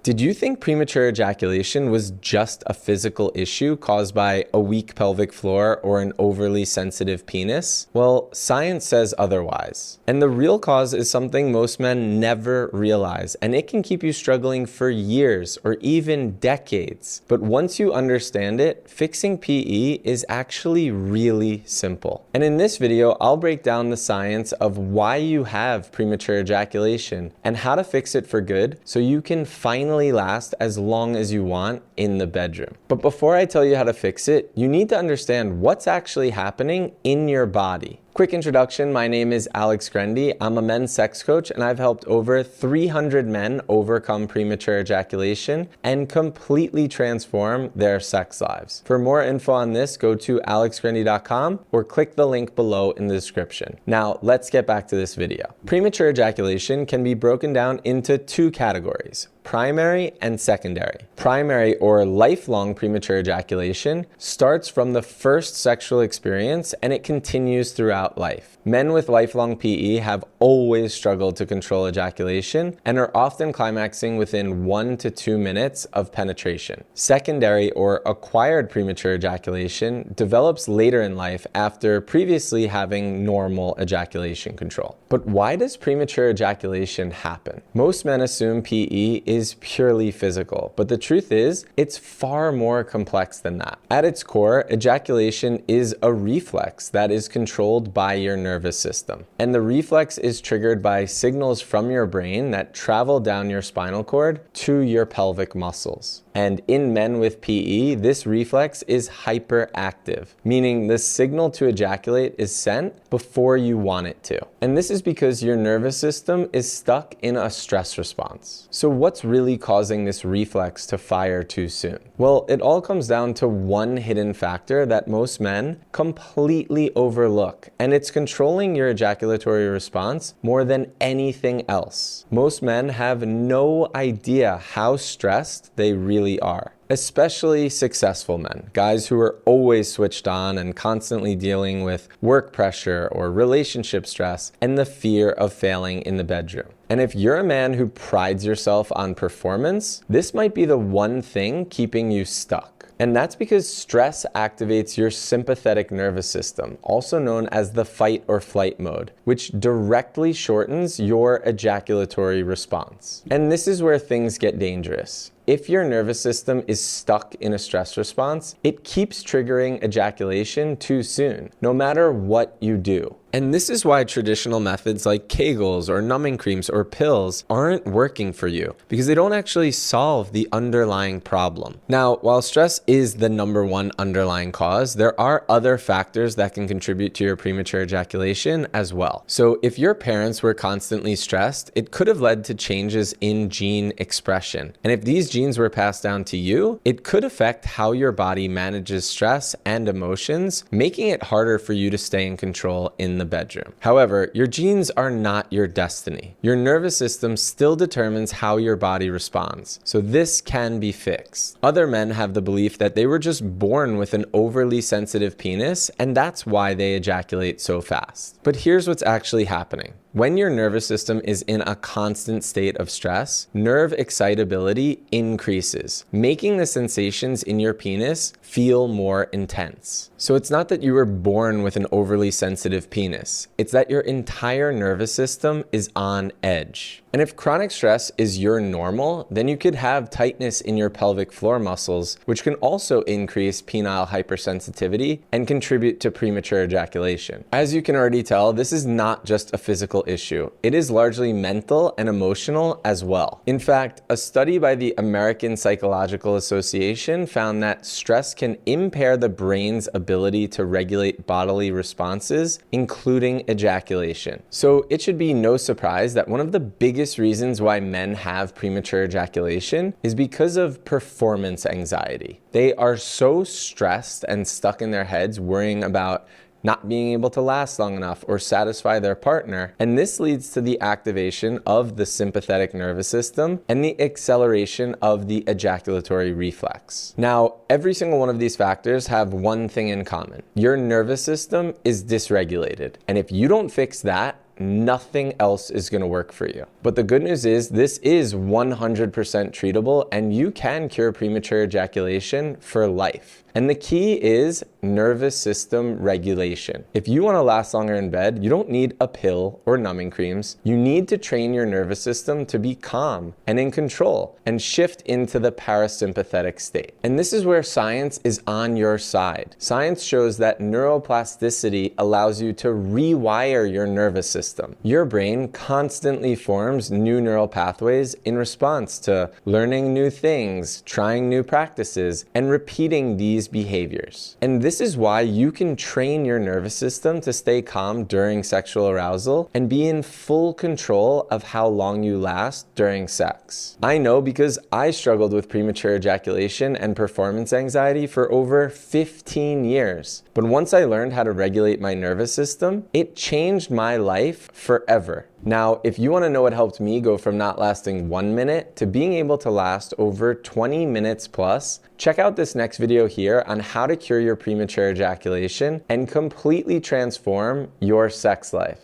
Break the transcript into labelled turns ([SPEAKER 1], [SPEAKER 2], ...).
[SPEAKER 1] Did you think premature ejaculation was just a physical issue caused by a weak pelvic floor or an overly sensitive penis? Well, science says otherwise. And the real cause is something most men never realize, and it can keep you struggling for years or even decades. But once you understand it, fixing PE is actually really simple. And in this video, I'll break down the science of why you have premature ejaculation and how to fix it for good so you can finally last as long as you want in the bedroom. But before I tell you how to fix it, you need to understand what's actually happening in your body. Quick introduction, my name is Alex Grendy. I'm a men's sex coach and I've helped over 300 men overcome premature ejaculation and completely transform their sex lives. For more info on this, go to alexgrendy.com or click the link below in the description. Now, let's get back to this video. Premature ejaculation can be broken down into two categories: primary and secondary. Primary or lifelong premature ejaculation starts from the first sexual experience and it continues throughout life. Men with lifelong PE have always struggled to control ejaculation and are often climaxing within 1 to 2 minutes of penetration. Secondary or acquired premature ejaculation develops later in life after previously having normal ejaculation control. But why does premature ejaculation happen? Most men assume PE is purely physical, but the truth is, it's far more complex than that. At its core, ejaculation is a reflex that is controlled by your nervous system. And the reflex is triggered by signals from your brain that travel down your spinal cord to your pelvic muscles. And in men with PE, this reflex is hyperactive, meaning the signal to ejaculate is sent before you want it to. And this is because your nervous system is stuck in a stress response. So what's really causing this reflex to fire too soon? Well, it all comes down to one hidden factor that most men completely overlook, and it's controlling your ejaculatory response more than anything else. Most men have no idea how stressed they really are. Especially successful men, guys who are always switched on and constantly dealing with work pressure or relationship stress and the fear of failing in the bedroom. And if you're a man who prides yourself on performance, this might be the one thing keeping you stuck. And that's because stress activates your sympathetic nervous system, also known as the fight or flight mode, which directly shortens your ejaculatory response. And this is where things get dangerous. If your nervous system is stuck in a stress response, it keeps triggering ejaculation too soon, no matter what you do. And this is why traditional methods like Kegels or numbing creams or pills aren't working for you, because they don't actually solve the underlying problem. Now, while stress is the #1 underlying cause, there are other factors that can contribute to your premature ejaculation as well. So if your parents were constantly stressed, it could have led to changes in gene expression. And if these genes were passed down to you, it could affect how your body manages stress and emotions, making it harder for you to stay in control in the bedroom. However, your genes are not your destiny. Your nervous system still determines how your body responds, so this can be fixed. Other men have the belief that they were just born with an overly sensitive penis, and that's why they ejaculate so fast. But here's what's actually happening. When your nervous system is in a constant state of stress, nerve excitability increases, making the sensations in your penis feel more intense. So it's not that you were born with an overly sensitive penis, it's that your entire nervous system is on edge. And if chronic stress is your normal, then you could have tightness in your pelvic floor muscles, which can also increase penile hypersensitivity and contribute to premature ejaculation. As you can already tell, this is not just a physical issue. It is largely mental and emotional as well. In fact, a study by the American Psychological Association found that stress can impair the brain's ability to regulate bodily responses, including ejaculation. So it should be no surprise that one of the biggest reasons why men have premature ejaculation is because of performance anxiety. They are so stressed and stuck in their heads worrying about not being able to last long enough or satisfy their partner, and this leads to the activation of the sympathetic nervous system and the acceleration of the ejaculatory reflex. Now, every single one of these factors have one thing in common. Your nervous system is dysregulated, and if you don't fix that, nothing else is going to work for you. But the good news is this is 100% treatable, and you can cure premature ejaculation for life. And the key is nervous system regulation. If you want to last longer in bed, you don't need a pill or numbing creams. You need to train your nervous system to be calm and in control and shift into the parasympathetic state. And this is where science is on your side. Science shows that neuroplasticity allows you to rewire your nervous system. Your brain constantly forms new neural pathways in response to learning new things, trying new practices, and repeating these behaviors. And this is why you can train your nervous system to stay calm during sexual arousal and be in full control of how long you last during sex. I know because I struggled with premature ejaculation and performance anxiety for over 15 years. But once I learned how to regulate my nervous system, it changed my life forever. Now, if you want to know what helped me go from not lasting 1 minute to being able to last over 20 minutes plus, check out this next video here on how to cure your premature ejaculation and completely transform your sex life.